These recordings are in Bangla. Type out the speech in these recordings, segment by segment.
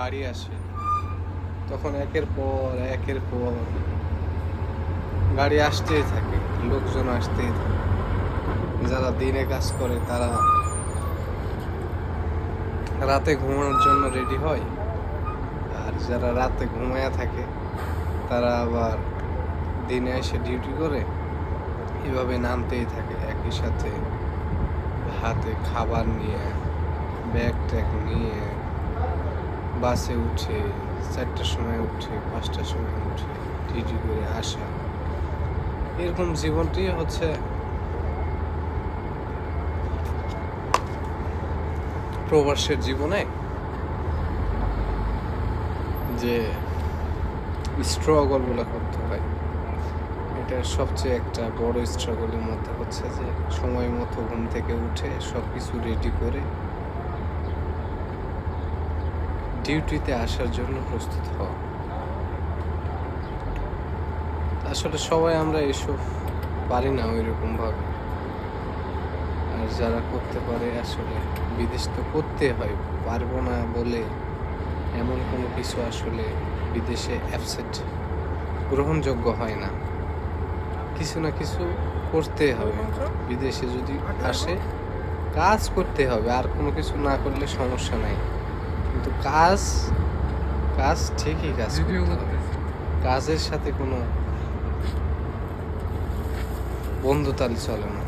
গাড়ি আসে, তখন একের পর গাড়ি আসতেই থাকে, লোকজন আসতেই থাকে। যারা দিনে কাজ করে তারা রাতে ঘুমানোর জন্য রেডি হয়, আর যারা রাতে ঘুমায়া থাকে তারা আবার দিনে এসে ডিউটি করে। এভাবে নামতেই থাকে একই সাথে, হাতে খাবার নিয়ে, ব্যাগ ট্যাগ নিয়ে, বাসে উঠে 4টার সময় উঠে, 5টার সময় উঠে ডিউটি করে আসা। এরকম জীবনটি হচ্ছে প্রবাসের জীবনে যে স্ট্রাগল গুলো করতে হয়, এটার সবচেয়ে একটা বড় স্ট্রাগলের মধ্যে হচ্ছে যে সময় মতো ঘুম থেকে উঠে সবকিছু রেডি করে ডিউটিতে আসার জন্য প্রস্তুত হওয়া। আসলে সবাই আমরা এসব পারি না ওইরকম ভাবে, আর যারা করতে পারে আসলে বিদেশ তো করতে হয়, পারবো না বলে এমন কোনো কিছু আসলে বিদেশে অ্যাবসেন্ট গ্রহণযোগ্য হয় না। কিছু না কিছু করতে হবে, বিদেশে যদি আসে কাজ করতে হবে, আর কোনো কিছু না করলে সমস্যা নাই, কিন্তু কাজ কাজ ঠিকই কাজ করতে হবে। কাজের সাথে কোনো বন্ধুতালি চলে না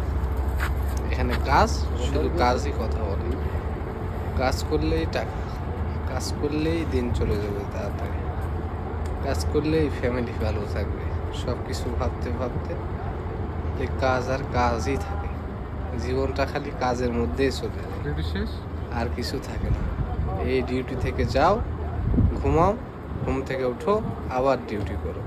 এখানে। কাজ শুধু কাজই কথা বলে, কাজ করলেই টাকা, কাজ করলেই দিন চলে যাবে তাড়াতাড়ি, কাজ করলেই ফ্যামিলি ভালো থাকবে। সব কিছু ভাবতে ভাবতে যে কাজ আর কাজই থাকে, জীবনটা খালি কাজের মধ্যেই চলে যায়, আর কিছু থাকে না। এই ডিউটি থেকে যাও, ঘুমাও, ঘুম থেকে উঠো, আবার ডিউটি করো।